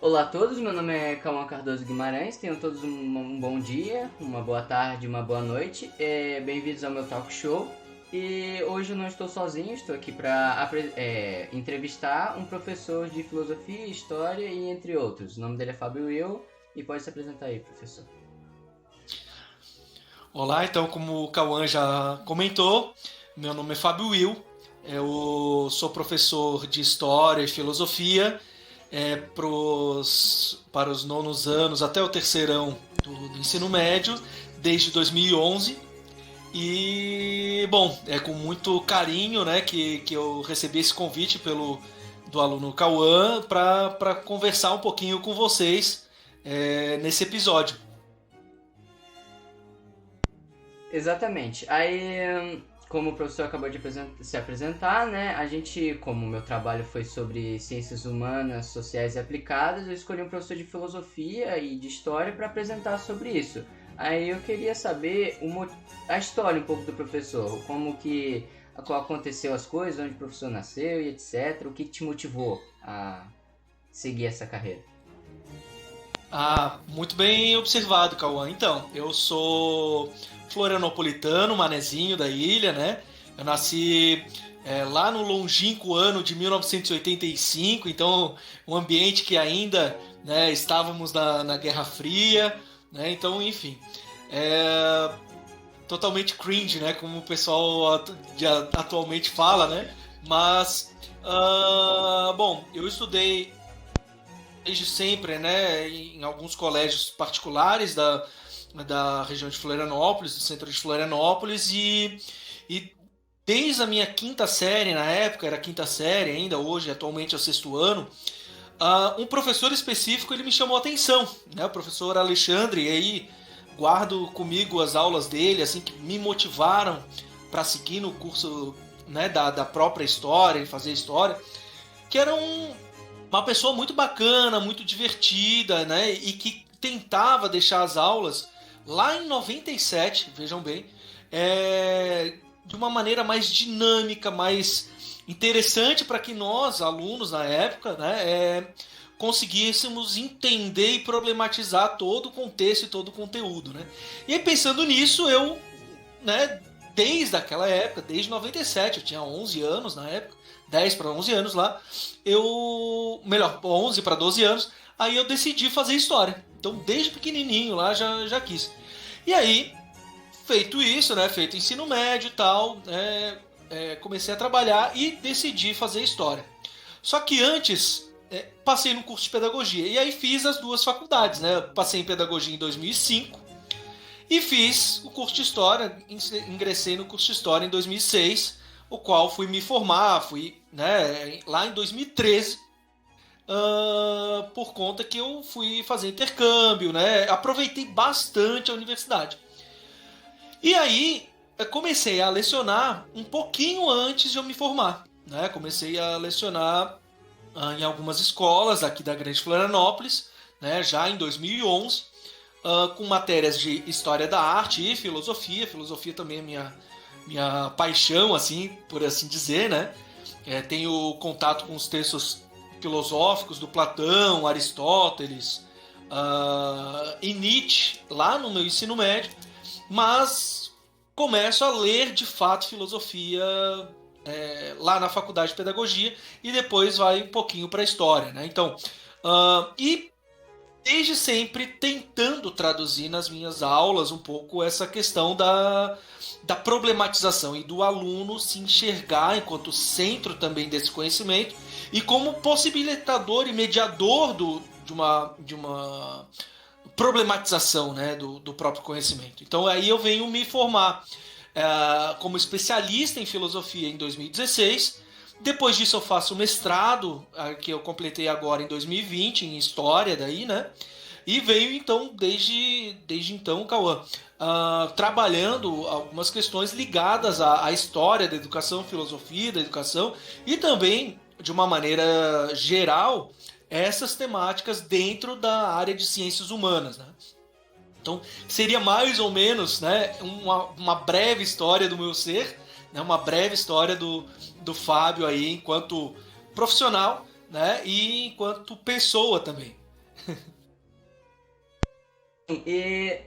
Olá a todos, meu nome é Cauã Cardoso Guimarães, tenham todos um bom dia, uma boa tarde, uma boa noite. Bem-vindos ao meu talk show. E hoje eu não estou sozinho, estou aqui para entrevistar um professor de filosofia, história e entre outros. O nome dele é Fábio Will e pode se apresentar aí, professor. Olá, então, como o Cauã já comentou, meu nome é Fábio Will, eu sou professor de História e Filosofia para os nonos anos até o terceirão do ensino médio, desde 2011. Bom, é com muito carinho, né, que eu recebi esse convite do aluno Cauã para conversar um pouquinho com vocês nesse episódio. Exatamente. Aí, como o professor acabou de se apresentar, né? A gente, como o meu trabalho foi sobre ciências humanas, sociais e aplicadas, eu escolhi um professor de filosofia e de história para apresentar sobre isso. Aí eu queria saber a história um pouco do professor, como aconteceu as coisas, onde o professor nasceu e etc. O que te motivou a seguir essa carreira? Ah, muito bem observado, Cauã. Então, eu sou florianopolitano, manezinho da ilha, né? Eu nasci lá no longínquo ano de 1985, então um ambiente que ainda, né, estávamos na Guerra Fria, né? Então, enfim, é totalmente cringe, né? Como o pessoal atualmente fala, né? Mas, bom, eu estudei desde sempre, né, em alguns colégios particulares da região de Florianópolis, do centro de Florianópolis, e desde a minha quinta série, na época era quinta série ainda, hoje atualmente é o sexto ano, um professor específico ele me chamou a atenção, né, o professor Alexandre, e aí guardo comigo as aulas dele, assim, que me motivaram para seguir no curso, né, da própria história, e fazer história, que era uma pessoa muito bacana, muito divertida, né? E que tentava deixar as aulas lá em 97, vejam bem, de uma maneira mais dinâmica, mais interessante para que nós, alunos na época, né, conseguíssemos entender e problematizar todo o contexto e todo o conteúdo, né? E aí, pensando nisso, eu, né, desde aquela época, desde 97, eu tinha 11 anos na época, 10 para 11 anos lá, melhor, 11 para 12 anos, aí eu decidi fazer história. Então, desde pequenininho lá já quis. E aí, feito isso, né, feito ensino médio e tal, comecei a trabalhar e decidi fazer história. Só que antes, passei no curso de pedagogia. E aí fiz as duas faculdades, né? Passei em pedagogia em 2005 e fiz o curso de História, ingressei no curso de História em 2006, o qual fui me formar, né, lá em 2013, por conta que eu fui fazer intercâmbio, né, aproveitei bastante a universidade. E aí, eu comecei a lecionar um pouquinho antes de eu me formar, né, comecei a lecionar em algumas escolas aqui da Grande Florianópolis, né, já em 2011, com matérias de História da Arte e Filosofia. Filosofia também é minha paixão, assim, por assim dizer, né? Tenho contato com os textos filosóficos do Platão, Aristóteles e Nietzsche lá no meu ensino médio, mas começo a ler de fato filosofia lá na faculdade de pedagogia e depois vai um pouquinho para a história, né? Então, e desde sempre tentando traduzir nas minhas aulas um pouco essa questão da problematização e do aluno se enxergar enquanto centro também desse conhecimento e como possibilitador e mediador de uma problematização, né, do próprio conhecimento. Então aí eu venho me formar como especialista em filosofia em 2016. Depois disso eu faço o mestrado, que eu completei agora em 2020, em História daí, né? E veio então, desde então, Cauã, trabalhando algumas questões ligadas à história da educação, filosofia da educação, e também, de uma maneira geral, essas temáticas dentro da área de ciências humanas, né? Então, seria mais ou menos, né, uma breve história do meu ser, né, uma breve história do Fábio aí enquanto profissional, né, e enquanto pessoa também. E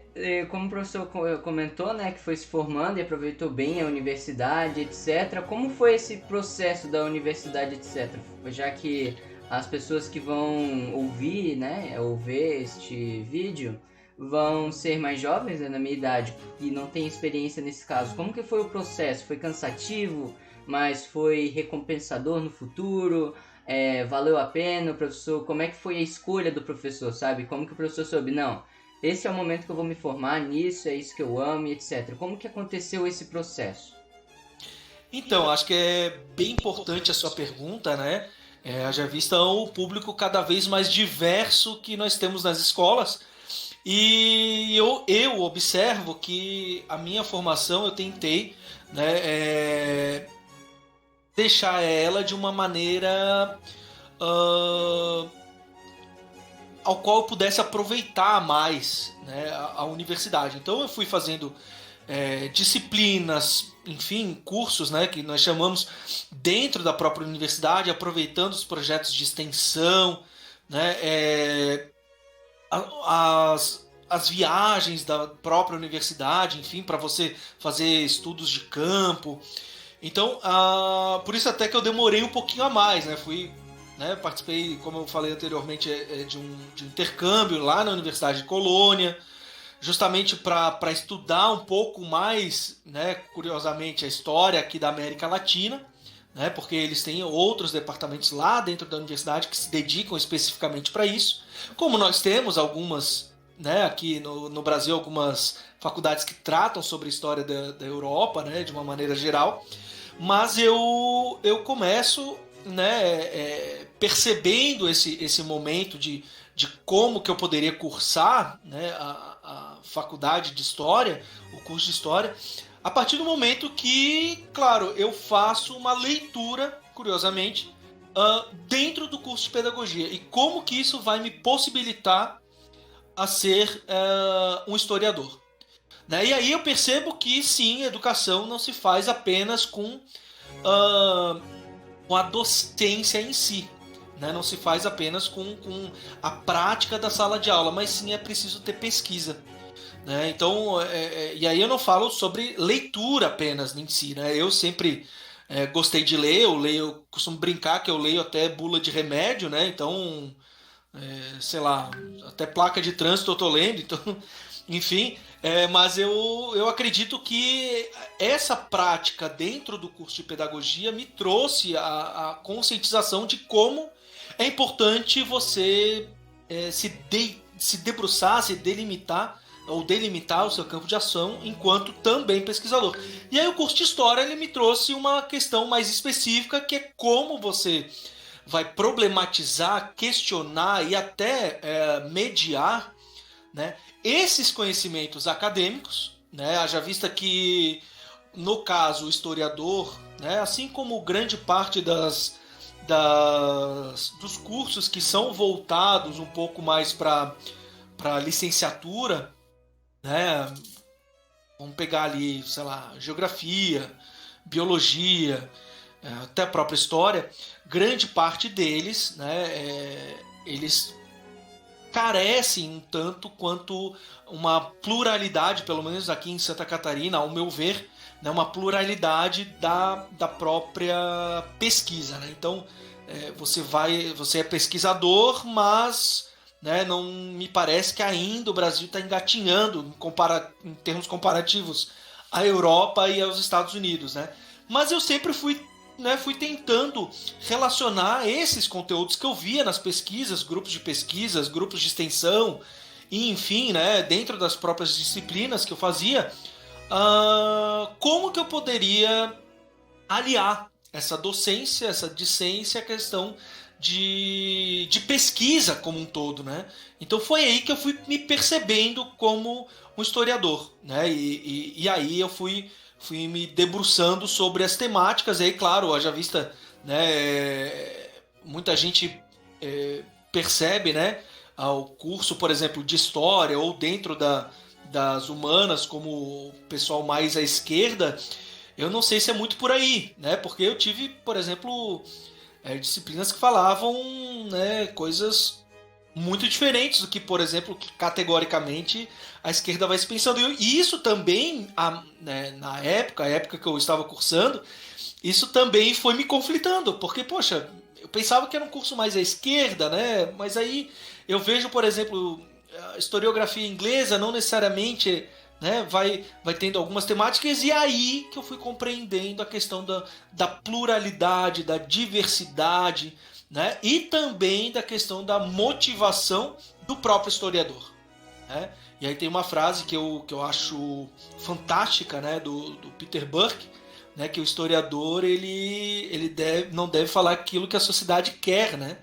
como o professor comentou, né, que foi se formando e aproveitou bem a universidade, etc. Como foi esse processo da universidade, etc? Já que as pessoas que vão ouvir, né, ou ver este vídeo vão ser mais jovens, né, na minha idade, e não têm experiência nesse caso. Como que foi o processo? Foi cansativo, mas foi recompensador no futuro? Valeu a pena, o professor? Como é que foi a escolha do professor, sabe? Como que o professor soube? Não, esse é o momento que eu vou me formar nisso, é isso que eu amo, etc. Como que aconteceu esse processo? Então, acho que é bem importante a sua pergunta, né? Haja vista o público cada vez mais diverso que nós temos nas escolas. E eu observo que a minha formação eu tentei, né, deixar ela de uma maneira ao qual eu pudesse aproveitar mais, né, a universidade. Então eu fui fazendo disciplinas, enfim, cursos, né, que nós chamamos dentro da própria universidade, aproveitando os projetos de extensão, né, as viagens da própria universidade, enfim, para você fazer estudos de campo. Então, por isso até que eu demorei um pouquinho a mais, né? Participei, como eu falei anteriormente, de um intercâmbio lá na Universidade de Colônia, justamente para estudar um pouco mais, né, curiosamente, a história aqui da América Latina, né, porque eles têm outros departamentos lá dentro da universidade que se dedicam especificamente para isso, como nós temos algumas, né, aqui no Brasil, algumas faculdades que tratam sobre a história da Europa, né, de uma maneira geral, mas eu começo, né, percebendo esse momento de como que eu poderia cursar, né, a faculdade de História, o curso de História, a partir do momento que, claro, eu faço uma leitura, curiosamente, dentro do curso de Pedagogia. E como que isso vai me possibilitar a ser um historiador. Né? E aí eu percebo que, sim, educação não se faz apenas com a docência em si. Né? Não se faz apenas com a prática da sala de aula, mas sim é preciso ter pesquisa. Né? Então, e aí eu não falo sobre leitura apenas em si. Né? Eu sempre gostei de ler, eu costumo brincar que eu leio até bula de remédio, né? Então, sei lá, até placa de trânsito eu tô lendo, então, enfim, mas eu acredito que essa prática dentro do curso de pedagogia me trouxe a conscientização de como é importante você se debruçar, se delimitar ou delimitar o seu campo de ação enquanto também pesquisador. E aí o curso de História ele me trouxe uma questão mais específica, que é como você vai problematizar, questionar e até mediar, né, esses conhecimentos acadêmicos, né, haja vista que, no caso, o historiador, né, assim como grande parte dos cursos que são voltados um pouco mais para licenciatura, né, vamos pegar ali, sei lá, geografia, biologia, até a própria história, grande parte deles, né, eles carecem um tanto quanto uma pluralidade, pelo menos aqui em Santa Catarina, ao meu ver, né, uma pluralidade da própria pesquisa. Né? Então, você é pesquisador, mas, né, não me parece que ainda o Brasil está engatinhando em termos comparativos à Europa e aos Estados Unidos. Né? Mas eu sempre fui tentando relacionar esses conteúdos que eu via nas pesquisas, grupos de pesquisas, grupos de extensão, e enfim, né, dentro das próprias disciplinas que eu fazia, como que eu poderia aliar essa docência, essa discência, a questão de pesquisa como um todo, né? Então foi aí que eu fui me percebendo como um historiador, né? E aí eu fui me debruçando sobre as temáticas, e aí, claro, haja vista, né, muita gente percebe, né, o curso, por exemplo, de história, ou dentro das humanas, como o pessoal mais à esquerda, eu não sei se é muito por aí, né, porque eu tive, por exemplo, disciplinas que falavam, né, coisas muito diferentes do que, por exemplo, que categoricamente a esquerda vai se pensando. E isso também, né, na época, a época que eu estava cursando, isso também foi me conflitando, porque, poxa, eu pensava que era um curso mais à esquerda, né? Mas aí eu vejo, por exemplo, a historiografia inglesa não necessariamente, né, vai tendo algumas temáticas, e aí que eu fui compreendendo a questão da pluralidade, da diversidade, né? E também da questão da motivação do próprio historiador, né? E aí tem uma frase que eu acho fantástica, né, do Peter Burke, né, que o historiador não deve falar aquilo que a sociedade quer, né,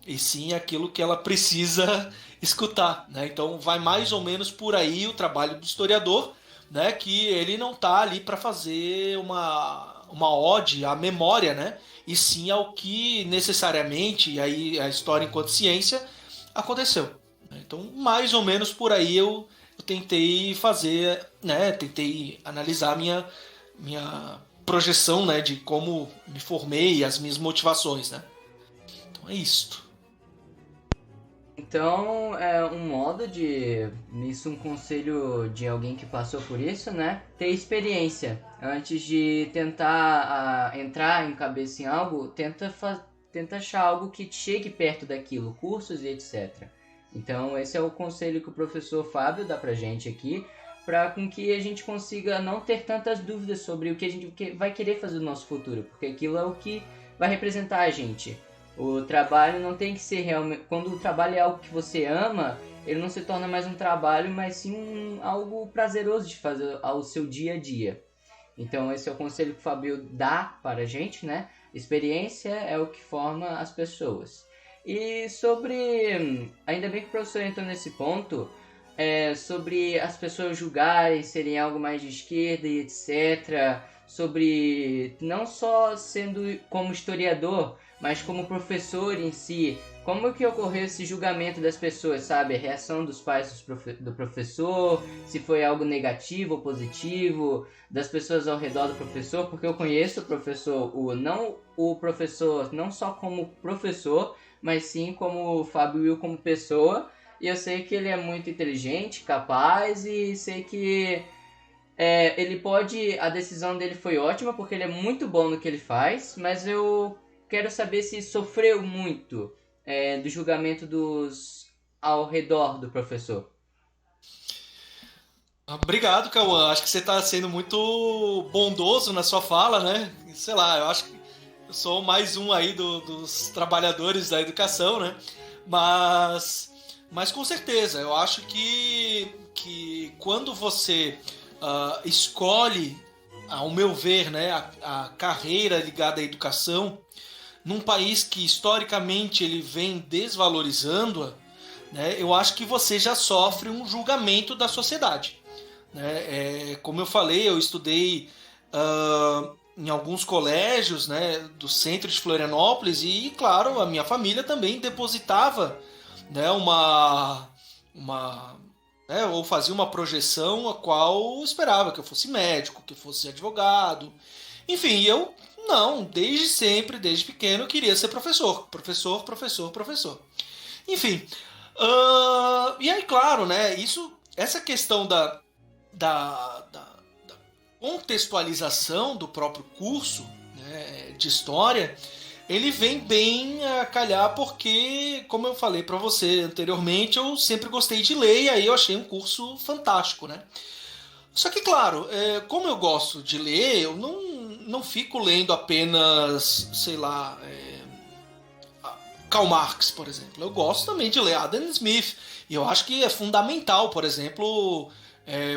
e sim aquilo que ela precisa escutar, né? Então vai mais ou menos por aí o trabalho do historiador, né, que ele não está ali para fazer uma ode à memória, né, e sim ao que necessariamente, e aí a história enquanto ciência, aconteceu. Então, mais ou menos por aí eu tentei fazer, né, tentei analisar minha projeção, né, de como me formei e as minhas motivações, né. Então é isto. Então, é um modo de. Isso, um conselho de alguém que passou por isso, né? Ter experiência. Antes de tentar entrar em cabeça em algo, tenta achar algo que chegue perto daquilo, cursos e etc. Então, esse é o conselho que o professor Fábio dá pra gente aqui, para com que a gente consiga não ter tantas dúvidas sobre o que a gente vai querer fazer no nosso futuro, porque aquilo é o que vai representar a gente. O trabalho não tem que ser realmente. Quando o trabalho é algo que você ama, ele não se torna mais um trabalho, mas sim algo prazeroso de fazer ao seu dia a dia. Então, esse é o conselho que o Fabio dá para a gente, né? Experiência é o que forma as pessoas. E sobre. Ainda bem que o professor entrou nesse ponto. Sobre as pessoas julgarem, serem algo mais de esquerda e etc. Sobre não só sendo como historiador, mas como professor em si, como que ocorreu esse julgamento das pessoas, sabe? A reação dos pais do professor, se foi algo negativo ou positivo, das pessoas ao redor do professor, porque eu conheço o professor, o professor não só como professor, mas sim como o Fábio Will como pessoa, e eu sei que ele é muito inteligente, capaz, e sei que ele pode. A decisão dele foi ótima, porque ele é muito bom no que ele faz, mas eu quero saber se sofreu muito do julgamento dos ao redor do professor. Obrigado, Cauã. Acho que você está sendo muito bondoso na sua fala, né? Sei lá, eu acho que eu sou mais um aí dos trabalhadores da educação, né? Mas com certeza, eu acho que quando você escolhe, ao meu ver, né, a carreira ligada à educação, num país que historicamente ele vem desvalorizando-a, né, eu acho que você já sofre um julgamento da sociedade, né? Como eu falei, eu estudei em alguns colégios, né, do centro de Florianópolis, e claro, a minha família também depositava, né, ou fazia uma projeção a qual esperava que eu fosse médico, que eu fosse advogado, enfim. Eu não, desde sempre, desde pequeno, eu queria ser professor, professor, professor, professor. Enfim, e aí, claro, né, essa questão da contextualização do próprio curso, né, de história, ele vem bem a calhar porque, como eu falei para você anteriormente, eu sempre gostei de ler, e aí eu achei um curso fantástico, né? Só que, claro, como eu gosto de ler, eu não fico lendo apenas, sei lá, Karl Marx, por exemplo. Eu gosto também de ler Adam Smith, e eu acho que é fundamental, por exemplo,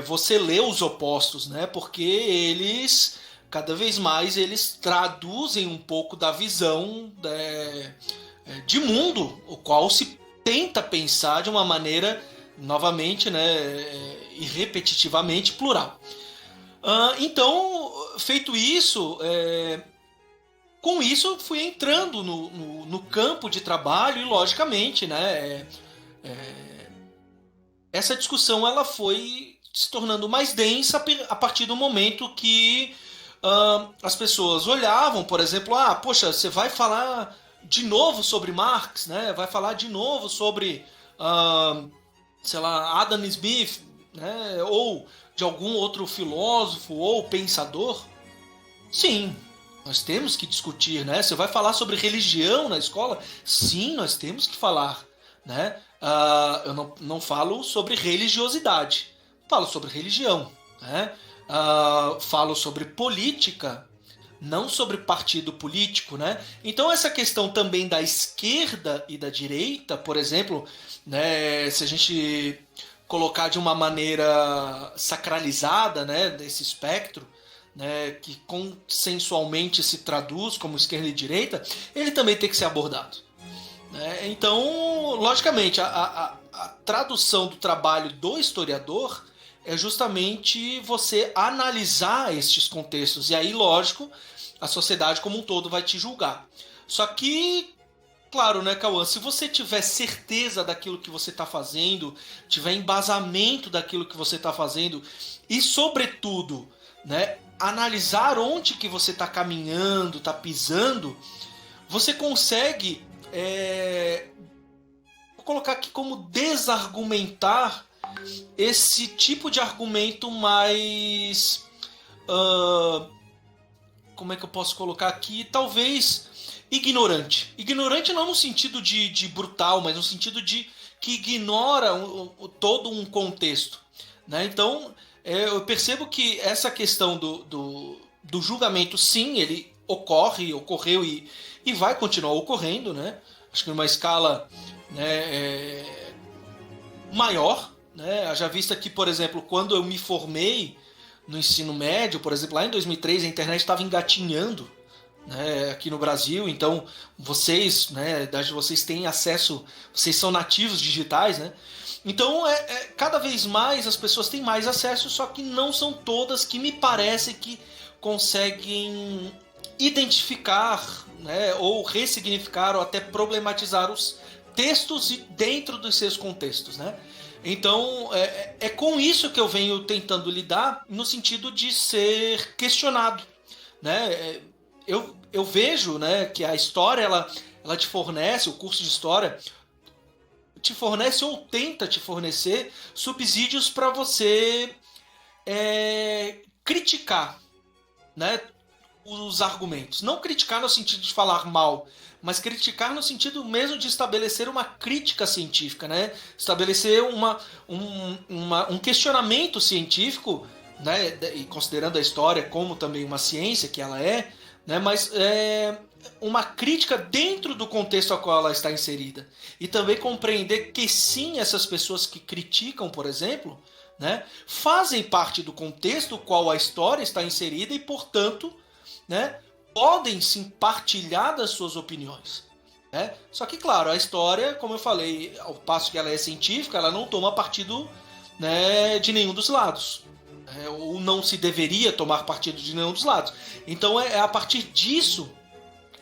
você ler os opostos, né? Porque eles, cada vez mais, eles traduzem um pouco da visão de mundo, o qual se tenta pensar de uma maneira, novamente, né, e repetitivamente plural. Então, feito isso, com isso eu fui entrando no campo de trabalho, e logicamente, né, essa discussão ela foi se tornando mais densa a partir do momento que as pessoas olhavam, por exemplo, poxa, você vai falar de novo sobre Marx, né? Vai falar de novo sobre, sei lá, Adam Smith, né? Ou de algum outro filósofo ou pensador? Sim, nós temos que discutir, né? Você vai falar sobre religião na escola? Sim, nós temos que falar, né? Eu não falo sobre religiosidade, falo sobre religião, né? Falo sobre política, não sobre partido político, né? Então essa questão também da esquerda e da direita, por exemplo, né, se a gente colocar de uma maneira sacralizada, né, desse espectro, né, que consensualmente se traduz como esquerda e direita, ele também tem que ser abordado, né? Então, logicamente, a tradução do trabalho do historiador é justamente você analisar estes contextos. E aí, lógico, a sociedade como um todo vai te julgar. Só que, claro, né, Cauã, se você tiver certeza daquilo que você está fazendo, tiver embasamento daquilo que você está fazendo e, sobretudo, né, analisar onde que você está caminhando, está pisando, você consegue, vou colocar aqui como desargumentar esse tipo de argumento mais... como é que eu posso colocar aqui? Talvez ignorante. Ignorante não no sentido de brutal, mas no sentido de que ignora todo um contexto, né? Então, eu percebo que essa questão do julgamento, sim, ele ocorreu e vai continuar ocorrendo, né? Acho que numa escala, né, maior, né? Haja vista que, por exemplo, quando eu me formei no ensino médio, por exemplo, lá em 2003, a internet estava engatinhando, né, aqui no Brasil. Então vocês, né, vocês têm acesso, vocês são nativos digitais, né? Então cada vez mais as pessoas têm mais acesso, só que não são todas que me parece que conseguem identificar, né, ou ressignificar ou até problematizar os textos dentro dos seus contextos, né? Então, é com isso que eu venho tentando lidar, no sentido de ser questionado, né? Eu vejo, né, que a história, ela te fornece, o curso de história te fornece ou tenta te fornecer subsídios para você criticar, né, os argumentos. Não criticar no sentido de falar mal, mas criticar no sentido mesmo de estabelecer uma crítica científica, né? Estabelecer um questionamento científico, né? E considerando a história como também uma ciência que ela é, né? Mas uma crítica dentro do contexto ao qual ela está inserida. E também compreender que sim, essas pessoas que criticam, por exemplo, né, fazem parte do contexto no qual a história está inserida e, portanto, né, podem sim partilhar das suas opiniões, né? Só que, claro, a história, como eu falei, ao passo que ela é científica, ela não toma partido, né, de nenhum dos lados, ou não se deveria tomar partido de nenhum dos lados. Então é a partir disso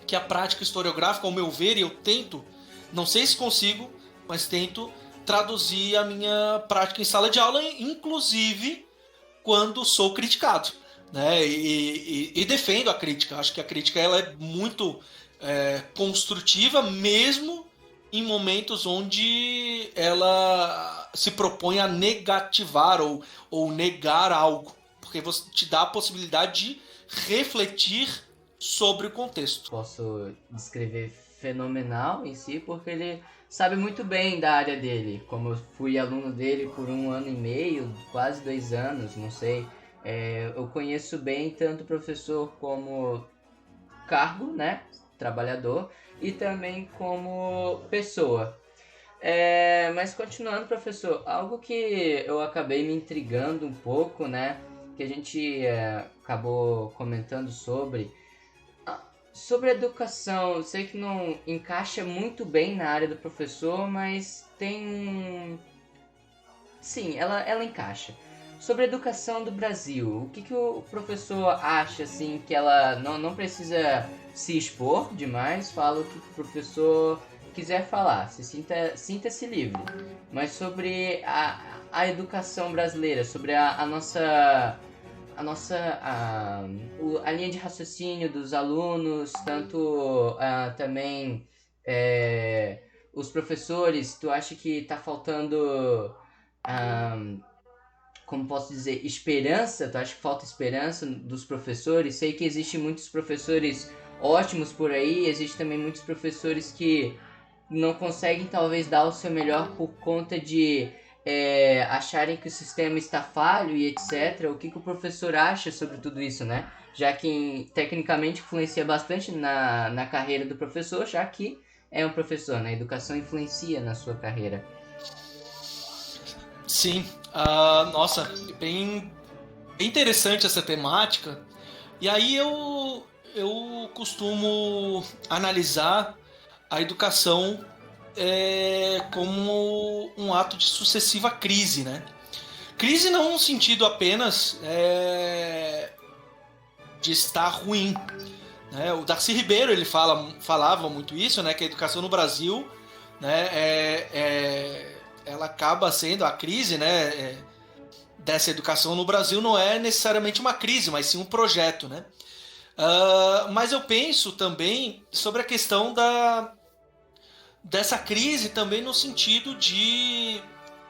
que a prática historiográfica, ao meu ver, e eu tento, não sei se consigo, mas tento traduzir a minha prática em sala de aula, inclusive quando sou criticado, né? E defendo a crítica. Acho que a crítica ela é muito construtiva, mesmo em momentos onde ela se propõe a negativar ou negar algo, porque você te dá a possibilidade de refletir sobre o contexto. Posso descrever fenomenal em si, porque ele sabe muito bem da área dele. Como eu fui aluno dele por 1 ano e meio, quase 2 anos, não sei. Eu conheço bem tanto o professor como cargo, né, trabalhador, e também como pessoa. Mas continuando, professor, algo que eu acabei me intrigando um pouco, né, que a gente acabou comentando sobre a educação. Eu sei que não encaixa muito bem na área do professor, mas tem... Sim, ela encaixa. Sobre a educação do Brasil, o que o professor acha, assim, que ela não precisa se expor demais, fala o que o professor quiser falar, sinta-se livre. Mas sobre a educação brasileira, sobre a nossa a linha de raciocínio dos alunos, tanto também os professores, tu acha que tá faltando, como posso dizer, esperança? Tu acha que falta esperança dos professores? Sei que existem muitos professores ótimos por aí, existe também muitos professores que não conseguem talvez dar o seu melhor por conta de acharem que o sistema está falho e etc. O que o professor acha sobre tudo isso, né? Já que tecnicamente influencia bastante na carreira do professor, já que é um professor, né? A educação influencia na sua carreira. Sim, nossa, bem interessante essa temática. E aí eu costumo analisar a educação como um ato de sucessiva crise, né? Crise não no sentido apenas de estar ruim, né? O Darcy Ribeiro ele falava muito isso, né? Que a educação no Brasil, né? Ela acaba sendo a crise, né? Dessa educação no Brasil não é necessariamente uma crise, mas sim um projeto, né? Mas eu penso também sobre a questão dessa crise também no sentido de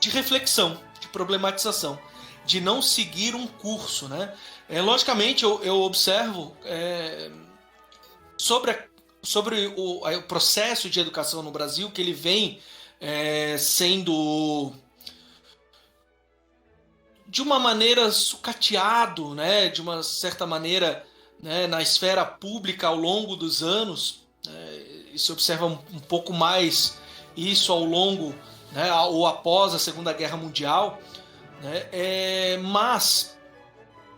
reflexão, de problematização, de não seguir um curso, né? Logicamente, eu observo sobre o processo de educação no Brasil, que ele vem sendo de uma maneira sucateado, né? De uma certa maneira, né? Na esfera pública ao longo dos anos, e se observa um pouco mais isso ao longo, né? Ou após a Segunda Guerra Mundial, né? Mas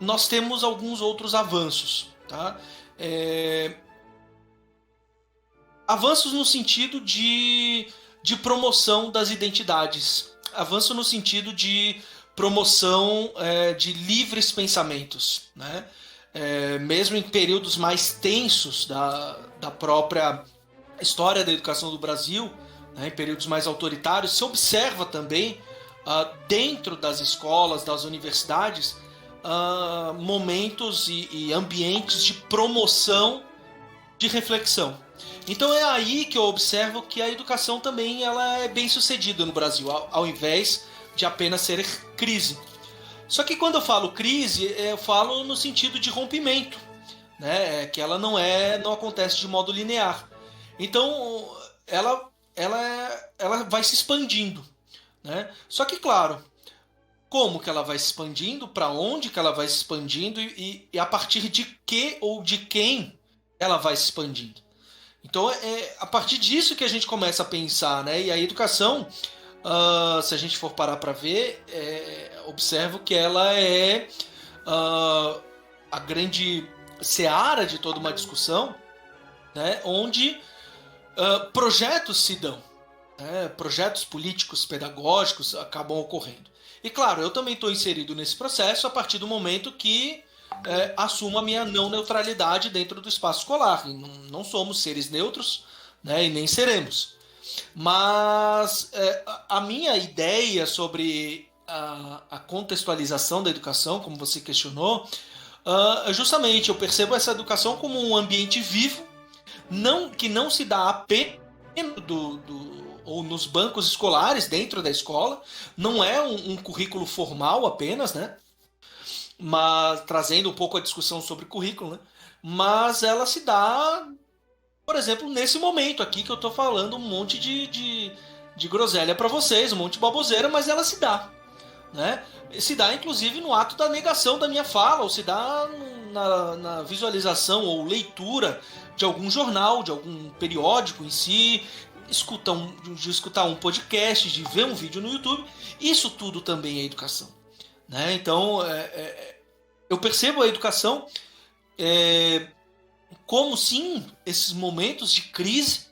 nós temos alguns outros avanços, tá? Avanços no sentido de promoção das identidades, avanço no sentido de promoção de livres pensamentos, né? Mesmo em períodos mais tensos da própria história da educação do Brasil, né? Em períodos mais autoritários, se observa também dentro das escolas, das universidades, momentos e ambientes de promoção de reflexão. Então é aí que eu observo que a educação também ela é bem sucedida no Brasil, ao invés de apenas ser crise. Só que quando eu falo crise, eu falo no sentido de rompimento, né? Que ela não acontece de modo linear. Então ela vai se expandindo, né? Só que claro, como que ela vai se expandindo, para onde que ela vai se expandindo e a partir de que ou de quem ela vai se expandindo. Então é a partir disso que a gente começa a pensar, né? E a educação, se a gente for parar para ver, observo que ela é a grande seara de toda uma discussão, né? Onde projetos se dão, né? Projetos políticos, pedagógicos acabam ocorrendo. E claro, eu também estou inserido nesse processo a partir do momento que assumo a minha não neutralidade dentro do espaço escolar. E não somos seres neutros, né, e nem seremos. Mas a minha ideia sobre a contextualização da educação, como você questionou, justamente eu percebo essa educação como um ambiente vivo, que não se dá apenas ou nos bancos escolares dentro da escola, não é um currículo formal apenas, né? Mas trazendo um pouco a discussão sobre currículo, né? Mas ela se dá, por exemplo, nesse momento aqui que eu estou falando um monte de groselha para vocês, um monte de baboseira, mas ela se dá, né? Se dá inclusive no ato da negação da minha fala, ou se dá na visualização ou leitura de algum jornal, de algum periódico em si, de escutar um podcast, de ver um vídeo no YouTube. Isso tudo também é educação, né? Então eu percebo a educação como sim esses momentos de crise,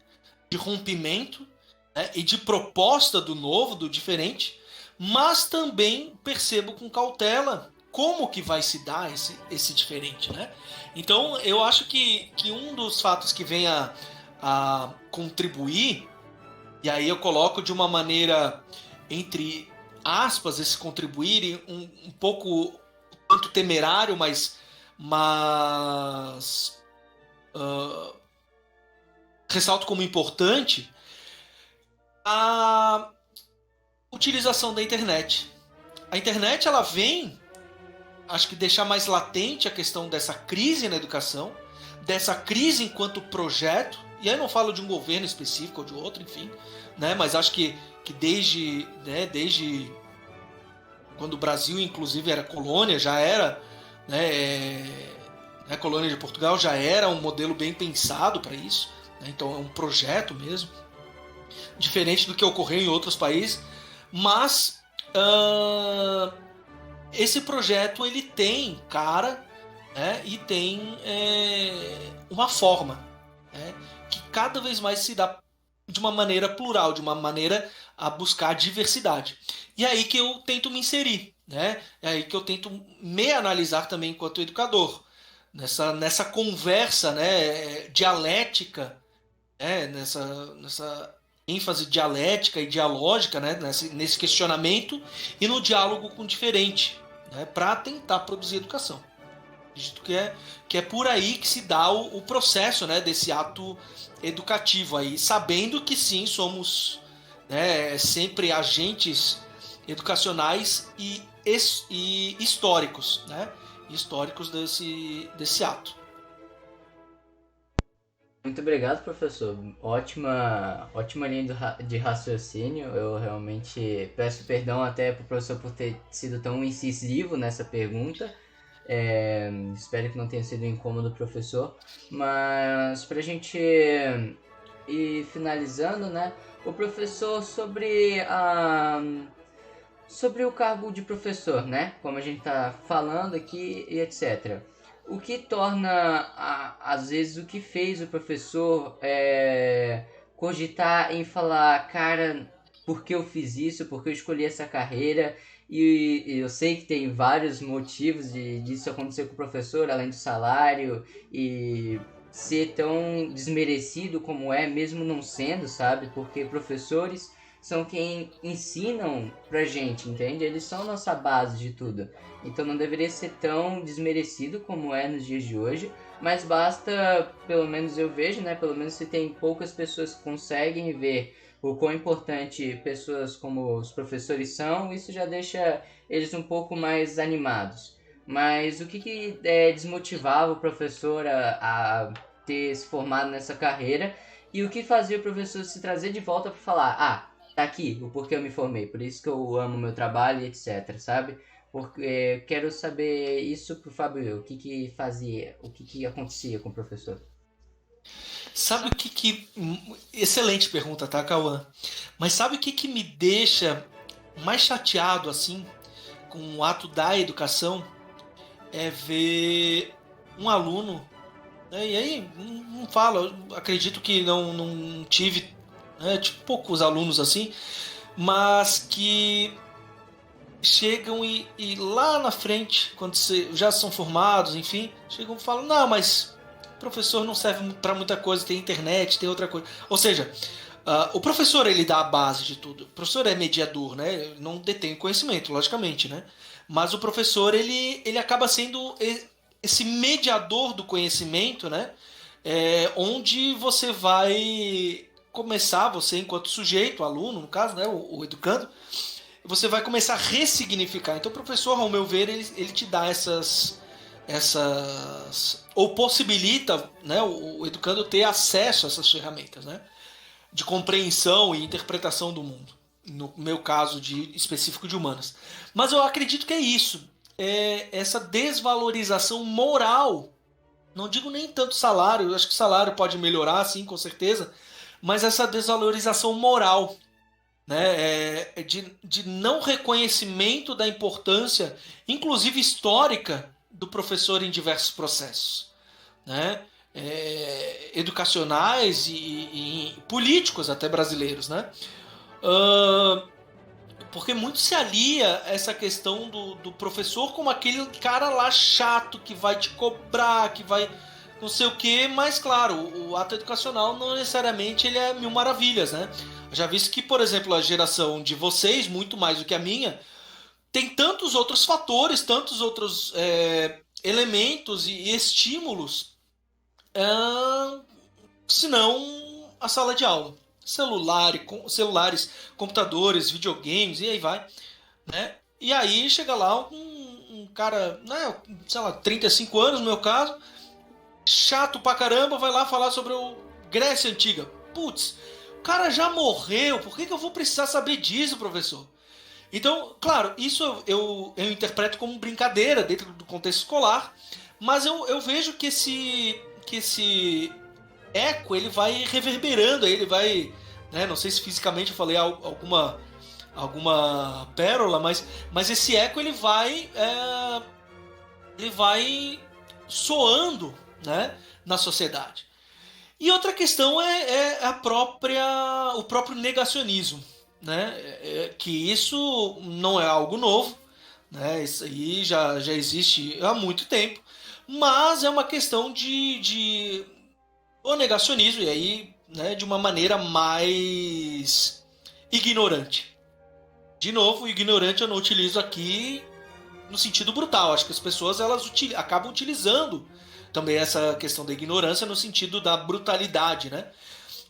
de rompimento, né? E de proposta do novo, do diferente, mas também percebo com cautela como que vai se dar esse diferente, né? Então eu acho que um dos fatos que vem a contribuir, e aí eu coloco de uma maneira entre aspas esse contribuir um pouco quanto temerário, mas ressalto como importante a utilização da internet. A internet, ela vem, acho que deixar mais latente a questão dessa crise na educação, dessa crise enquanto projeto, e aí eu não falo de um governo específico ou de outro, enfim, né, mas acho que desde quando o Brasil, inclusive, era colônia, já era, né, a colônia de Portugal já era um modelo bem pensado para isso, né, então é um projeto mesmo, diferente do que ocorreu em outros países, mas esse projeto ele tem cara, né, e tem uma forma, né, que cada vez mais se dá de uma maneira plural, de uma maneira a buscar diversidade. E é aí que eu tento me inserir, né? É aí que eu tento me analisar também enquanto educador, nessa conversa, né, dialética, né, nessa ênfase dialética e dialógica, né, nesse questionamento e no diálogo com o diferente, né, para tentar produzir educação. Acredito que é por aí que se dá o processo, né, desse ato educativo aí, sabendo que sim, somos, né, sempre agentes educacionais e históricos, né, históricos desse ato. Muito obrigado, professor. Ótima linha de raciocínio. Eu realmente peço perdão até para o professor por ter sido tão incisivo nessa pergunta. Espero que não tenha sido incômodo, professor. Mas para a gente ir finalizando, né? O professor sobre o cargo de professor, né? Como a gente está falando aqui e etc. O que torna, às vezes, o que fez o professor cogitar em falar, cara, por que eu fiz isso, por que eu escolhi essa carreira? E eu sei que tem vários motivos disso acontecer com o professor, além do salário, e ser tão desmerecido como é, mesmo não sendo, sabe? Porque professores são quem ensinam pra gente, entende? Eles são nossa base de tudo. Então não deveria ser tão desmerecido como é nos dias de hoje, mas basta, pelo menos eu vejo, né? Pelo menos se tem poucas pessoas que conseguem ver o quão importante pessoas como os professores são, isso já deixa eles um pouco mais animados. Mas o que desmotivava o professor a ter se formado nessa carreira e o que fazia o professor se trazer de volta para falar, tá aqui o porquê eu me formei, por isso que eu amo meu trabalho e etc, sabe? Porque quero saber isso pro Fábio, o que fazia, o que acontecia com o professor. Sabe o que... Excelente pergunta, tá, Cauã? Mas sabe o que me deixa mais chateado, assim, com o ato da educação? É ver um aluno, né, e aí, não falo, acredito que não tive, né, tipo, poucos alunos assim, mas que chegam e lá na frente, quando já são formados, enfim, chegam e falam, não, mas professor não serve para muita coisa, tem internet, tem outra coisa. Ou seja, o professor ele dá a base de tudo. O professor é mediador, né? Ele não detém conhecimento, logicamente, né? Mas o professor ele acaba sendo esse mediador do conhecimento, né? Onde você vai começar, você enquanto sujeito, aluno, no caso, né? O educando, você vai começar a ressignificar. Então o professor, ao meu ver, ele te dá essas ou possibilita, né, o educando ter acesso a essas ferramentas, né, de compreensão e interpretação do mundo, no meu caso específico de humanas. Mas eu acredito que é isso, essa desvalorização moral, não digo nem tanto salário, eu acho que o salário pode melhorar, sim, com certeza, mas essa desvalorização moral, né, de não reconhecimento da importância, inclusive histórica, do professor em diversos processos, né? Educacionais e políticos até brasileiros, né? Porque muito se alia essa questão do professor como aquele cara lá chato que vai te cobrar, que vai não sei o que, mas claro, o ato educacional não necessariamente ele é mil maravilhas, né? Eu já visto que, por exemplo, a geração de vocês, muito mais do que a minha, tem tantos outros fatores, tantos outros elementos e estímulos, ah, senão a sala de aula. Celulares, computadores, videogames, e aí vai, né? E aí chega lá um cara, né, sei lá, 35 anos no meu caso, chato pra caramba, vai lá falar sobre o Grécia Antiga. Putz, o cara já morreu, por que eu vou precisar saber disso, professor? Então, claro, isso eu interpreto como brincadeira dentro do contexto escolar, mas eu vejo que esse eco ele vai reverberando, ele vai, né, não sei se fisicamente eu falei alguma pérola, mas esse eco ele vai soando, né, na sociedade. E outra questão é o próprio negacionismo, né? Que isso não é algo novo, né? Isso aí já existe há muito tempo, mas é uma questão de o negacionismo, e aí, né, de uma maneira mais ignorante. De novo, ignorante eu não utilizo aqui no sentido brutal. Acho que as pessoas acabam utilizando também essa questão da ignorância no sentido da brutalidade, né?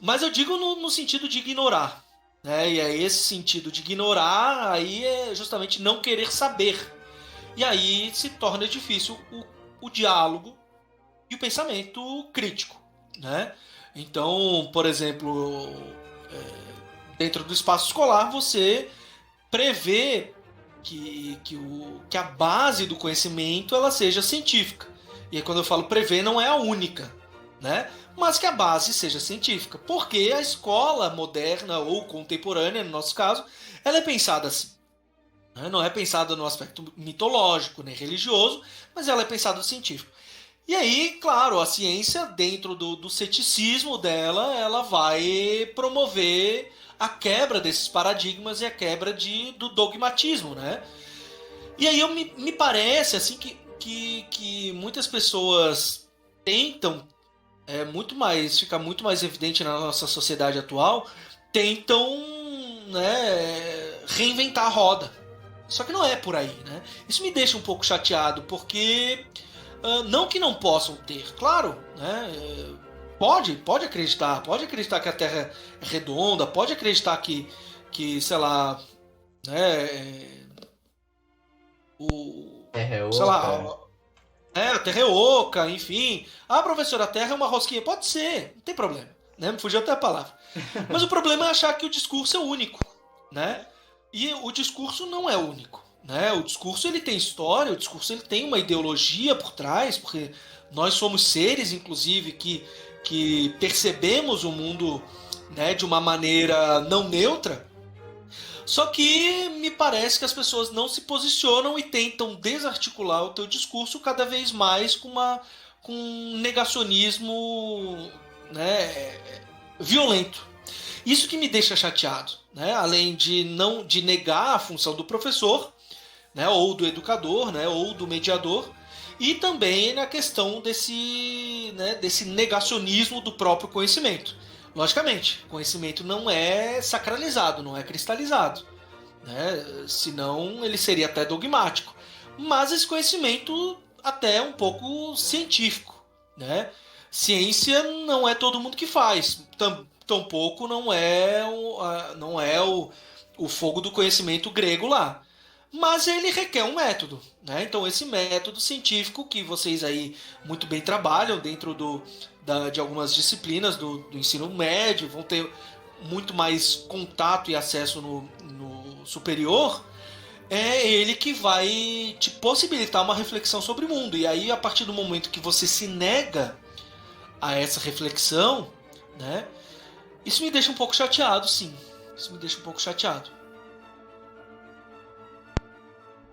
Mas eu digo no sentido de ignorar, né? E aí esse sentido de ignorar aí é justamente não querer saber. E aí se torna difícil o diálogo e o pensamento crítico, né? Então, por exemplo, dentro do espaço escolar você prevê que a base do conhecimento ela seja científica. E aí, quando eu falo prever, não é a única, né? Mas que a base seja científica. Porque a escola moderna ou contemporânea, no nosso caso, ela é pensada assim. Né? Não é pensada no aspecto mitológico nem religioso, mas ela é pensada científico. E aí, claro, a ciência, dentro do ceticismo dela, ela vai promover a quebra desses paradigmas e a quebra do dogmatismo, né? E aí me parece assim que muitas pessoas tentam fica muito mais evidente na nossa sociedade atual, tentam, né, reinventar a roda. Só que não é por aí, né? Isso me deixa um pouco chateado, porque não que não possam ter, claro, né? Pode acreditar que a Terra é redonda, pode acreditar que sei lá, né, Terra é sei lá, oca. a Terra é oca, enfim. Ah, professor, a Terra é uma rosquinha. Pode ser, não tem problema, né? Me fugiu até a palavra. Mas o problema é achar que o discurso é único, né? E o discurso não é único, né? O discurso ele tem história, o discurso ele tem uma ideologia por trás, porque nós somos seres, inclusive, que percebemos o mundo, né, de uma maneira não neutra. Só que me parece que as pessoas não se posicionam e tentam desarticular o teu discurso cada vez mais com um negacionismo, né, violento. Isso que me deixa chateado, né? Além de negar a função do professor, né, ou do educador, né, ou do mediador, e também na questão desse negacionismo do próprio conhecimento. Logicamente, conhecimento não é sacralizado, não é cristalizado, né? Senão ele seria até dogmático. Mas esse conhecimento até é um pouco científico, né? Ciência não é todo mundo que faz, tampouco não é o fogo do conhecimento grego lá. Mas ele requer um método, né? Então esse método científico que vocês aí muito bem trabalham dentro de algumas disciplinas do ensino médio, vão ter muito mais contato e acesso no superior, é ele que vai te possibilitar uma reflexão sobre o mundo. E aí, a partir do momento que você se nega a essa reflexão, né? Isso me deixa um pouco chateado, sim. Isso me deixa um pouco chateado.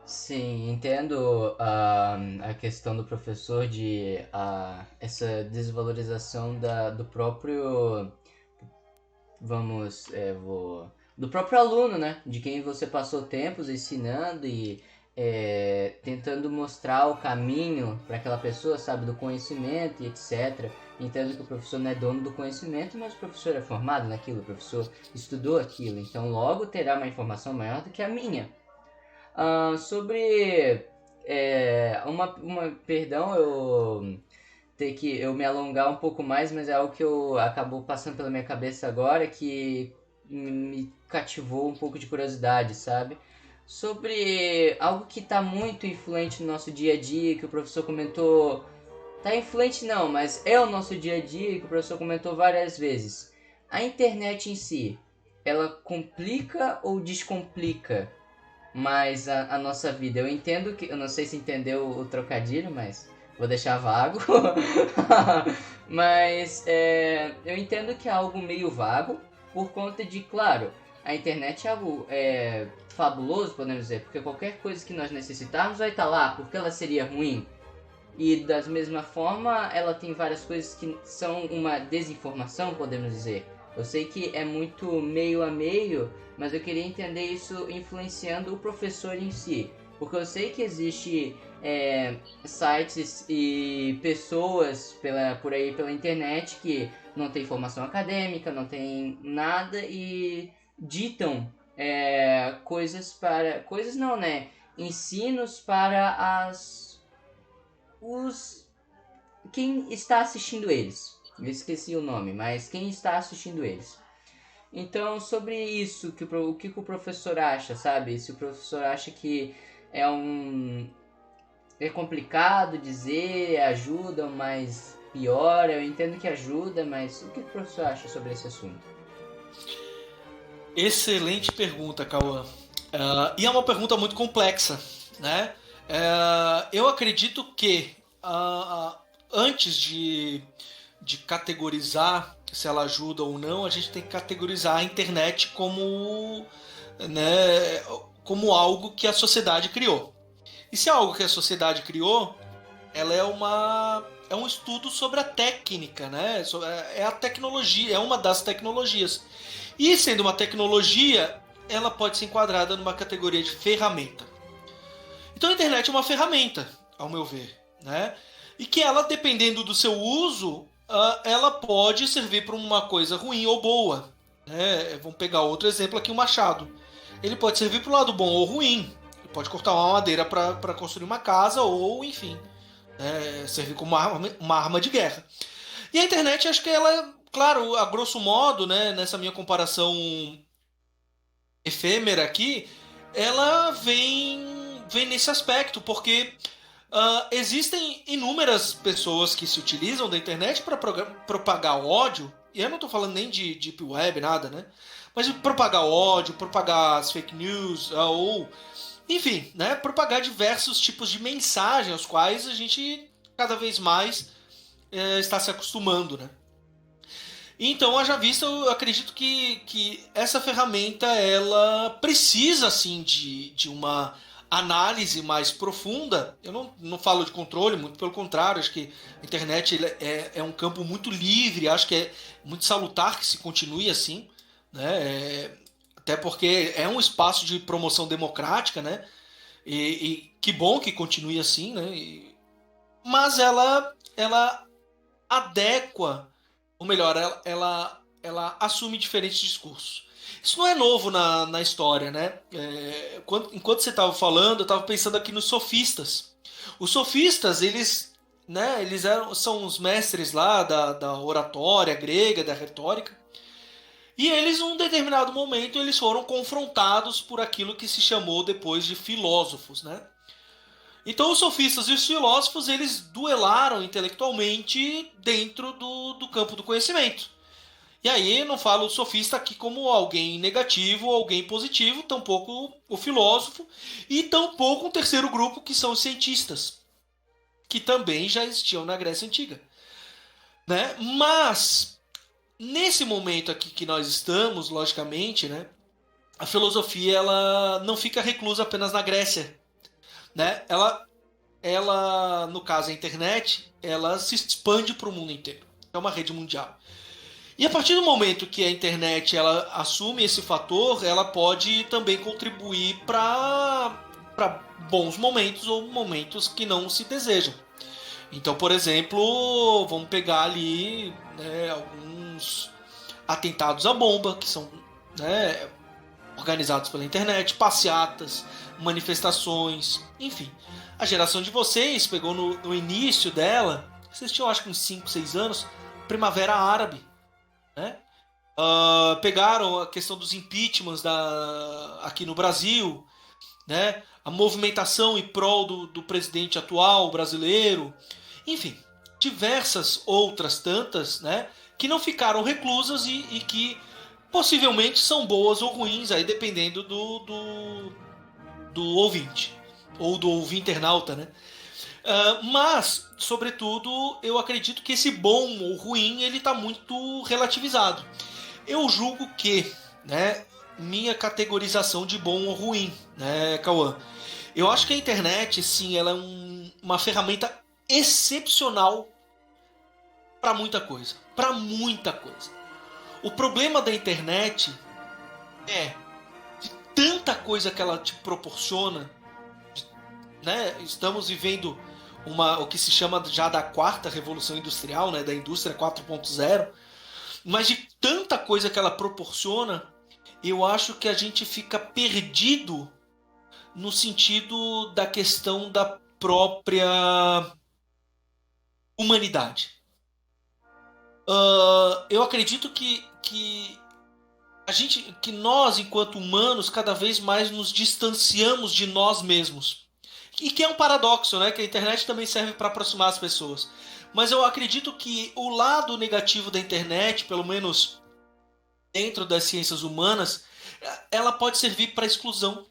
Sim, entendo a questão do professor de essa desvalorização do próprio, do próprio aluno, né? De quem você passou tempos ensinando e tentando mostrar o caminho para aquela pessoa, sabe, do conhecimento e etc. Entendo que o professor não é dono do conhecimento, mas o professor é formado naquilo, o professor estudou aquilo, então logo terá uma informação maior do que a minha. Sobre perdão, eu me alongar um pouco mais, mas é algo que acabou passando pela minha cabeça agora, que me cativou um pouco de curiosidade, sabe? Sobre algo que está muito influente no nosso dia a dia, que o professor comentou. Tá influente não, mas é o nosso dia a dia, que o professor comentou várias vezes. A internet em si, ela complica ou descomplica mais a nossa vida? Eu entendo que. Eu não sei se entendeu o trocadilho, mas vou deixar vago. Mas eu entendo que é algo meio vago, por conta de, claro, a internet é algo fabuloso, podemos dizer, porque qualquer coisa que nós necessitarmos vai estar lá, porque ela seria ruim. E da mesma forma, ela tem várias coisas que são uma desinformação, podemos dizer. Eu sei que é muito meio a meio, mas eu queria entender isso influenciando o professor em si. Porque eu sei que existe sites e pessoas por aí pela internet que não tem formação acadêmica, não tem nada e ditam coisas para... Coisas não, né? Ensinos para quem está assistindo eles. Eu esqueci o nome, mas quem está assistindo eles. Então, sobre isso, o que o professor acha, sabe? Se o professor acha que é complicado dizer, ajuda, mas piora. Eu entendo que ajuda, mas o que o professor acha sobre esse assunto? Excelente pergunta, Cauã. E é uma pergunta muito complexa, né? Eu acredito que antes de categorizar se ela ajuda ou não, a gente tem que categorizar a internet como, né, como algo que a sociedade criou. E se é algo que a sociedade criou, ela é um estudo sobre a técnica, né? É a tecnologia, é uma das tecnologias. E sendo uma tecnologia, ela pode ser enquadrada numa categoria de ferramenta. Então a internet é uma ferramenta, ao meu ver, né? E que ela, dependendo do seu uso, ela pode servir para uma coisa ruim ou boa, né? Vamos pegar outro exemplo aqui, o machado. Ele pode servir para o lado bom ou ruim. Ele pode cortar uma madeira para construir uma casa ou, enfim, servir como uma arma de guerra. E a internet, acho que ela, claro, a grosso modo, né, nessa minha comparação efêmera aqui, ela vem nesse aspecto, porque existem inúmeras pessoas que se utilizam da internet para propagar ódio, e eu não estou falando nem de deep web, nada, né? Mas de propagar ódio, propagar as fake news, ou enfim, né, propagar diversos tipos de mensagens aos quais a gente cada vez mais está se acostumando, né? Então, haja vista, eu acredito que essa ferramenta ela precisa sim de uma análise mais profunda. Eu não falo de controle, muito pelo contrário, acho que a internet é um campo muito livre, acho que é muito salutar que se continue assim, né? Até porque é um espaço de promoção democrática, né? E que bom que continue assim, né? Mas ela adequa, ou melhor, ela assume diferentes discursos. Isso não é novo na história, né? Enquanto você estava falando, eu estava pensando aqui nos sofistas. Os sofistas, eles são os mestres lá da oratória grega, da retórica. E eles, num determinado momento, eles foram confrontados por aquilo que se chamou depois de filósofos, né? Então os sofistas e os filósofos, eles duelaram intelectualmente dentro do campo do conhecimento. E aí eu não falo o sofista aqui como alguém negativo ou alguém positivo, tampouco o filósofo, e tampouco um terceiro grupo que são os cientistas, que também já existiam na Grécia Antiga, né? Mas nesse momento aqui que nós estamos, logicamente, né, a filosofia ela não fica reclusa apenas na Grécia, né? Ela, no caso a internet, ela se expande para o mundo inteiro. É uma rede mundial. E a partir do momento que a internet ela assume esse fator, ela pode também contribuir para bons momentos ou momentos que não se desejam. Então, por exemplo, vamos pegar ali, né, alguns atentados à bomba, que são, né, organizados pela internet, passeatas, manifestações, enfim. A geração de vocês pegou no início dela, vocês tinham acho que uns 5, 6 anos, Primavera Árabe, né? Pegaram a questão dos impeachments aqui no Brasil, né? A movimentação em prol do presidente atual brasileiro, enfim, diversas outras tantas, né? Que não ficaram reclusas e que possivelmente são boas ou ruins, aí dependendo do ouvinte, ou do ouvinte internauta, né? Mas, sobretudo, eu acredito que esse bom ou ruim ele está muito relativizado. Eu julgo que, né, minha categorização de bom ou ruim, né, Cauã? Eu acho que a internet, sim, ela é uma ferramenta excepcional para muita coisa. Para muita coisa. O problema da internet é de tanta coisa que ela te proporciona, né? Estamos vivendo o que se chama já da quarta revolução industrial, né? Da indústria 4.0, mas de tanta coisa que ela proporciona, eu acho que a gente fica perdido no sentido da questão da própria humanidade. Eu acredito que que nós, enquanto humanos, cada vez mais nos distanciamos de nós mesmos. E que é um paradoxo, né? Que a internet também serve para aproximar as pessoas. Mas eu acredito que o lado negativo da internet, pelo menos dentro das ciências humanas, ela pode servir para exclusão.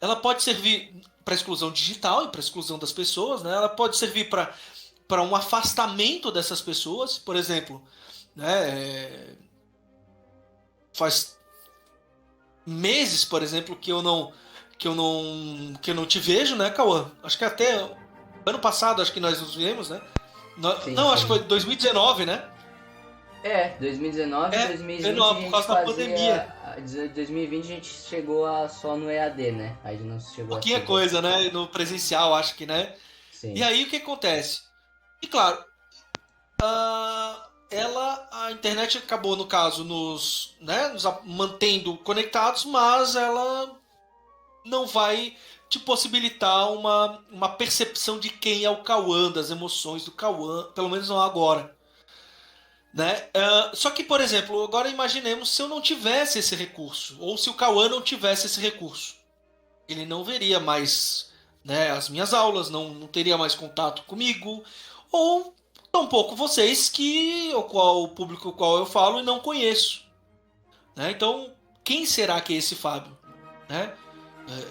Ela pode servir para exclusão digital e para exclusão das pessoas, né? Ela pode servir para um afastamento dessas pessoas. Por exemplo, né? Faz meses, por exemplo, que eu não te vejo, né, Cauã? Acho que até ano passado, acho que nós nos vimos, né? Sim, Não, sim. acho que foi 2019, né? 2019, 2020 19, a gente por causa da pandemia. 2020 a gente chegou só no EAD, né? Aí não chegou a Pouquinha ser. coisa, né? No presencial, acho que, né? Sim. E aí o que acontece? E claro, a internet acabou, no caso, nos mantendo conectados, mas ela não vai te possibilitar uma percepção de quem é o Cauã, das emoções do Cauã, pelo menos não agora. Né? Só que, por exemplo, agora imaginemos se eu não tivesse esse recurso, ou se o Cauã não tivesse esse recurso. Ele não veria mais, né, as minhas aulas, não teria mais contato comigo, ou tampouco vocês, o público ao qual eu falo e não conheço. Né? Então, quem será que é esse Fábio? Né?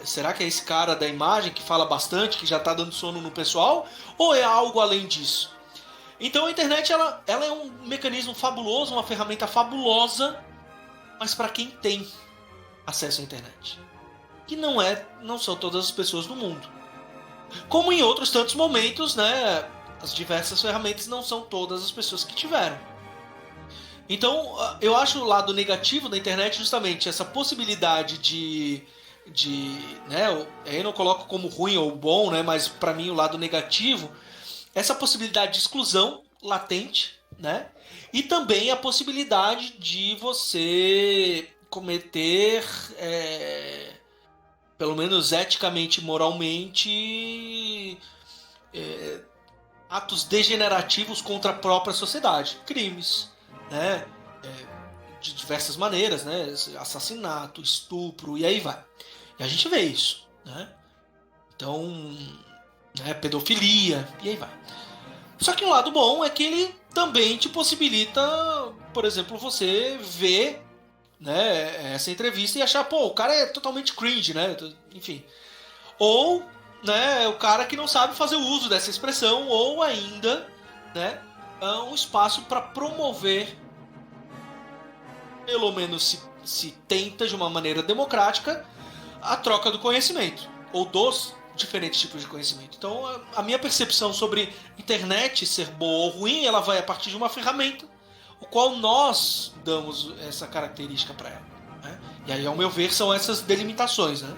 Será que é esse cara da imagem que fala bastante, que já está dando sono no pessoal? Ou é algo além disso? Então a internet ela é um mecanismo fabuloso, uma ferramenta fabulosa, mas para quem tem acesso à internet. E não são todas as pessoas do mundo. Como em outros tantos momentos, né, as diversas ferramentas não são todas as pessoas que tiveram. Então eu acho o lado negativo da internet justamente essa possibilidade né, eu não coloco como ruim ou bom, né, mas para mim o lado negativo, essa possibilidade de exclusão latente, né, e também a possibilidade de você cometer, pelo menos eticamente e moralmente, atos degenerativos contra a própria sociedade, crimes, né, de diversas maneiras, né, assassinato, estupro e aí vai. E a gente vê isso, né? Então, né, pedofilia, e aí vai. Só que o lado bom é que ele também te possibilita, por exemplo, você ver, né, essa entrevista e achar, pô, o cara é totalmente cringe, né? Enfim. Ou, né, o cara que não sabe fazer uso dessa expressão, ou ainda, né, um espaço para promover, pelo menos se tenta de uma maneira democrática, a troca do conhecimento, ou dos diferentes tipos de conhecimento. Então, a minha percepção sobre internet ser boa ou ruim, ela vai a partir de uma ferramenta, o qual nós damos essa característica para ela. Né? E aí, ao meu ver, são essas delimitações, né?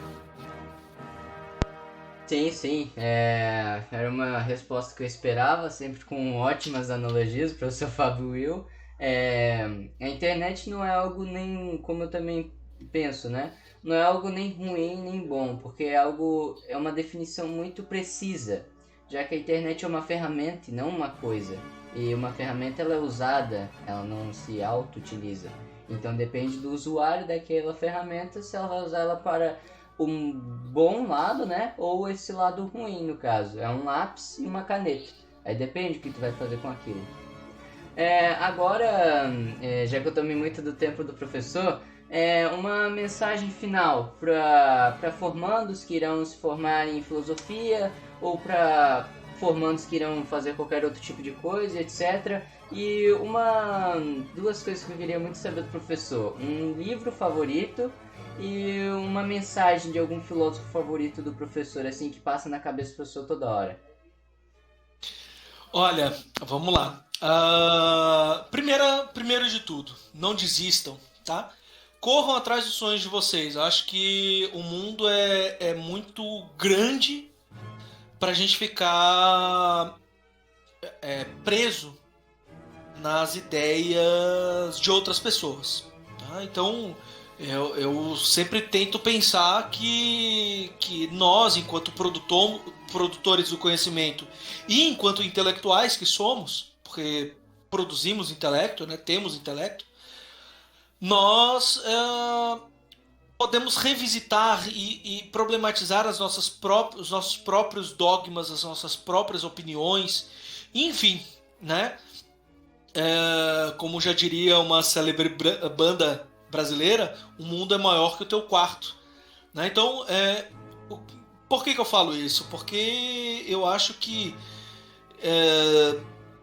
Sim. Era uma resposta que eu esperava, sempre com ótimas analogias, professor Fábio Will. A internet não é algo nem como eu também penso, né? não é algo nem ruim nem bom, porque é uma definição muito precisa, já que a internet é uma ferramenta e não uma coisa. E uma ferramenta ela é usada, ela não se auto-utiliza. Então depende do usuário daquela ferramenta se ela vai usar ela para um bom lado, né? Ou esse lado ruim, no caso. É um lápis e uma caneta. Aí depende do que tu vai fazer com aquilo. Agora, já que eu tomei muito do tempo do professor, uma mensagem final para formandos que irão se formar em filosofia ou para formandos que irão fazer qualquer outro tipo de coisa, etc. E duas coisas que eu queria muito saber do professor: um livro favorito e uma mensagem de algum filósofo favorito do professor, assim, que passa na cabeça do professor toda hora. Olha, vamos lá. Primeiro de tudo, não desistam, tá? Corram atrás dos sonhos de vocês. Eu acho que o mundo é muito grande para a gente ficar preso nas ideias de outras pessoas. Tá? Então, eu sempre tento pensar que nós, enquanto produtores do conhecimento e enquanto intelectuais que somos, porque produzimos intelecto, né, temos intelecto, nós podemos revisitar e problematizar os nossos próprios dogmas, as nossas próprias opiniões, enfim, né? Como já diria uma célebre banda brasileira, o mundo é maior que o teu quarto. Né? Então, por que eu falo isso? Porque eu acho que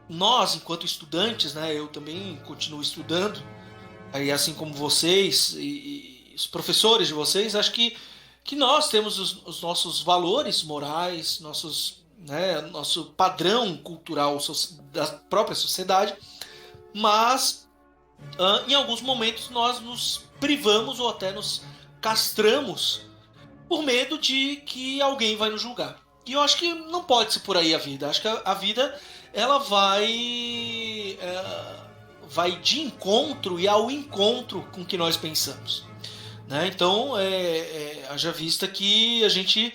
nós, enquanto estudantes, né, eu também continuo estudando, aí, assim como vocês e os professores de vocês, acho que nós temos os nossos valores morais, nosso padrão cultural da própria sociedade, mas em alguns momentos nós nos privamos ou até nos castramos por medo de que alguém vai nos julgar. E eu acho que não pode ser por aí a vida. Acho que a vida ela vai de encontro e ao encontro com o que nós pensamos. Né? Então, haja vista que a gente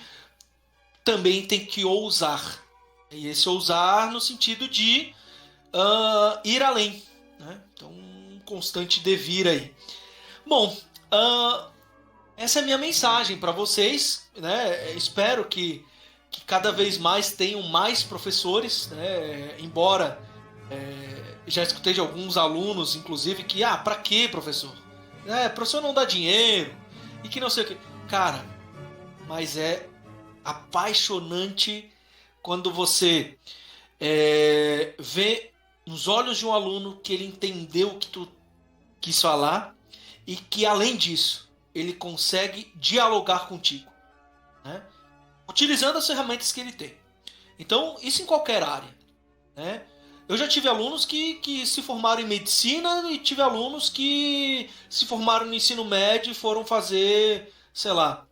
também tem que ousar. E esse ousar no sentido de ir além. Né? Então, um constante devir aí. Bom, essa é a minha mensagem para vocês. Né? Espero que cada vez mais tenham mais professores, né? Embora já escutei de alguns alunos, inclusive, que para quê, professor? Professor não dá dinheiro e que não sei o que. Cara, mas é apaixonante quando você vê nos olhos de um aluno que ele entendeu o que tu quis falar e que, além disso, ele consegue dialogar contigo, né? Utilizando as ferramentas que ele tem. Então, isso em qualquer área, né? Eu já tive alunos que se formaram em medicina e tive alunos que se formaram no ensino médio e foram fazer, sei lá,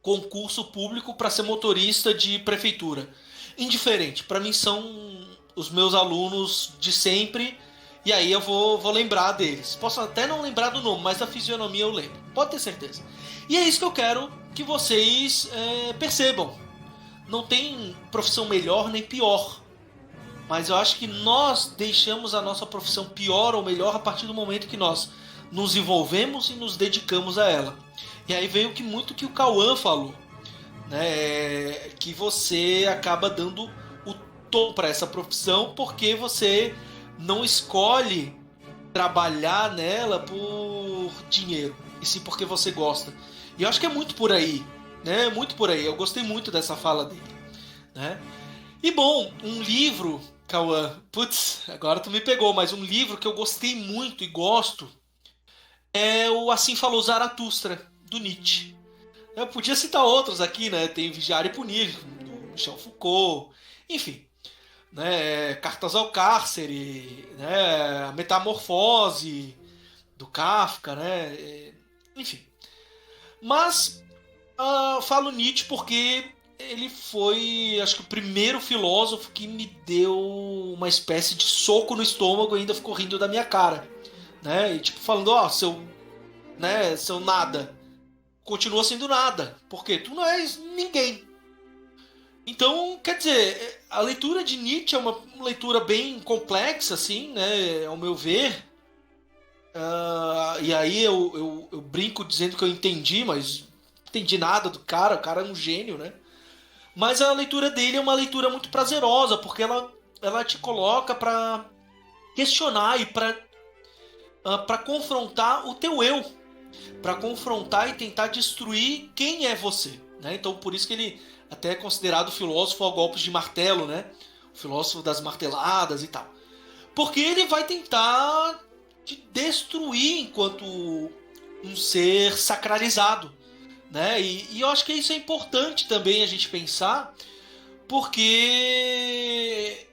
concurso público para ser motorista de prefeitura. Indiferente, para mim são os meus alunos de sempre e aí eu vou lembrar deles. Posso até não lembrar do nome, mas da fisionomia eu lembro. Pode ter certeza. E é isso que eu quero que vocês percebam. Não tem profissão melhor nem pior. Mas eu acho que nós deixamos a nossa profissão pior ou melhor a partir do momento que nós nos envolvemos e nos dedicamos a ela. E aí vem muito que o Cauã falou, né? Que você acaba dando o tom para essa profissão porque você não escolhe trabalhar nela por dinheiro, e sim porque você gosta. E eu acho que é muito por aí, né? Muito por aí. Eu gostei muito dessa fala dele, né? E bom, um livro, Cauã, putz, agora tu me pegou, mas um livro que eu gostei muito e gosto é o Assim Falou Zaratustra, do Nietzsche. Eu podia citar outros aqui, né? Tem Vigiar e Punir, do Michel Foucault, enfim, né? Cartas ao Cárcere, né? A Metamorfose, do Kafka, né? Enfim. Mas falo Nietzsche porque ele foi, acho que o primeiro filósofo que me deu uma espécie de soco no estômago e ainda ficou rindo da minha cara, né? E tipo falando, seu nada, continua sendo nada, porque tu não és ninguém. Então, quer dizer, a leitura de Nietzsche é uma leitura bem complexa, assim, né, ao meu ver. E aí eu brinco dizendo que eu entendi, mas não entendi nada do cara, o cara é um gênio, né? Mas a leitura dele é uma leitura muito prazerosa, porque ela te coloca para questionar e para confrontar o teu eu, para confrontar e tentar destruir quem é você, né? Então por isso que ele até é considerado filósofo a golpes de martelo, né? O filósofo das marteladas e tal. Porque ele vai tentar te destruir enquanto um ser sacralizado, né? E eu acho que isso é importante também a gente pensar, porque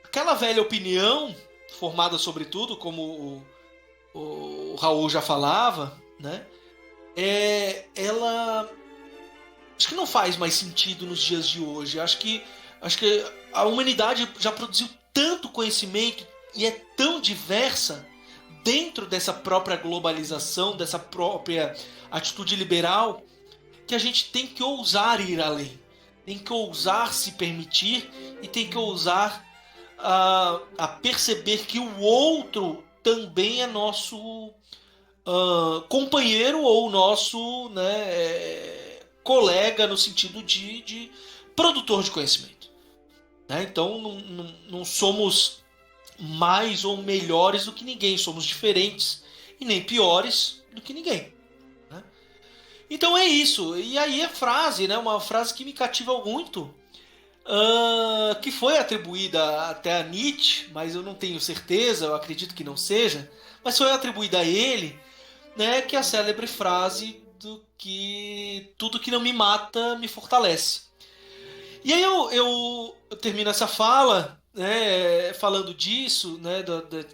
aquela velha opinião formada sobre tudo, como o Raul já falava, né? Ela acho que não faz mais sentido nos dias de hoje. Acho que a humanidade já produziu tanto conhecimento e é tão diversa dentro dessa própria globalização, dessa própria atitude liberal, que a gente tem que ousar ir além. Tem que ousar se permitir e tem que ousar a perceber que o outro também é nosso companheiro ou nosso, né, colega no sentido de produtor de conhecimento. Né? Então não somos mais ou melhores do que ninguém, somos diferentes e nem piores do que ninguém. Né? Então é isso. E aí a frase, né, uma frase que me cativa muito, que foi atribuída até a Nietzsche, mas eu não tenho certeza, eu acredito que não seja, mas foi atribuída a ele, né, que é a célebre frase do que tudo que não me mata me fortalece. E aí eu termino essa fala, né, falando disso, né,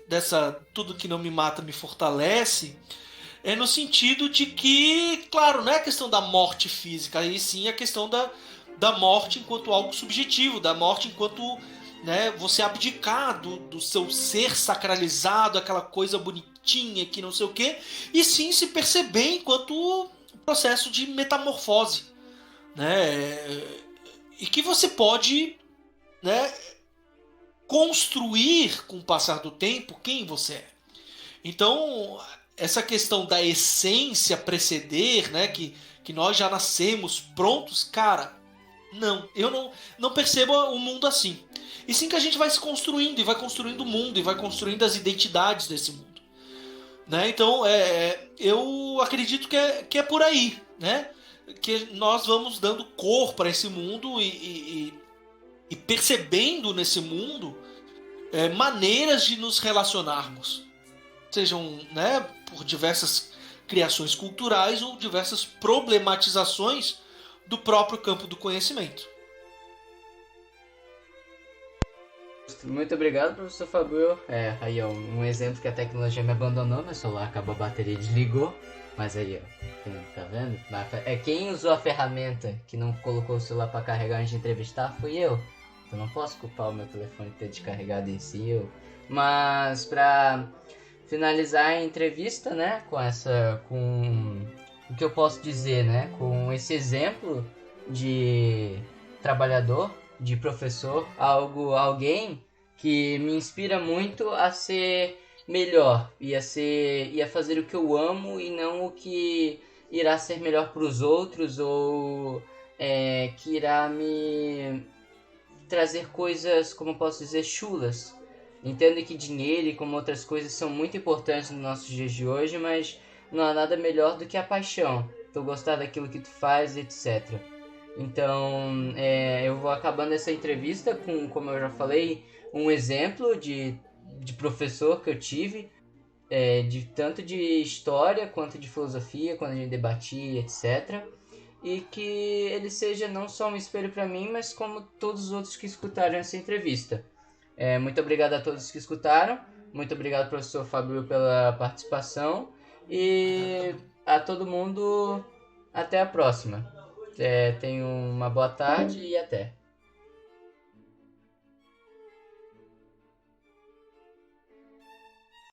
dessa tudo que não me mata me fortalece, no sentido de que, claro, não é a questão da morte física, e sim a questão da morte enquanto algo subjetivo, da morte enquanto, né, você abdicar do seu ser sacralizado, aquela coisa bonitinha que não sei o quê, e sim se perceber enquanto processo de metamorfose, né? E que você pode, né, construir com o passar do tempo quem você é. Então, essa questão da essência preceder, né, que nós já nascemos prontos, cara, eu não percebo o mundo assim. E sim que a gente vai se construindo, e vai construindo o mundo, e vai construindo as identidades desse mundo. Né? Então, eu acredito que é por aí, né? Que nós vamos dando cor para esse mundo e percebendo nesse mundo maneiras de nos relacionarmos, sejam, né, por diversas criações culturais ou diversas problematizações do próprio campo do conhecimento. Muito obrigado, professor Fabio. Aí, ó, um exemplo que a tecnologia me abandonou, meu celular acabou a bateria e desligou. Mas aí, ó, tá vendo? Quem usou a ferramenta que não colocou o celular para carregar antes de entrevistar fui eu. Eu não posso culpar o meu telefone ter descarregado em si, eu. Mas pra finalizar a entrevista, né, com o que eu posso dizer, né, com esse exemplo de trabalhador, de professor, alguém que me inspira muito a ser melhor e a fazer o que eu amo e não o que irá ser melhor para os outros ou que irá me trazer coisas, como eu posso dizer, chulas. Entendo que dinheiro e como outras coisas são muito importantes nos nossos dias de hoje, mas não há nada melhor do que a paixão, tu gostar daquilo que tu faz, etc. Então, eu vou acabando essa entrevista com, como eu já falei, um exemplo de professor que eu tive, tanto de história quanto de filosofia, quando a gente debatia, etc. E que ele seja não só um espelho para mim, mas como todos os outros que escutaram essa entrevista. Muito obrigado a todos que escutaram, muito obrigado, professor Fabio, pela participação, e a todo mundo, até a próxima. Tenham uma boa tarde e até.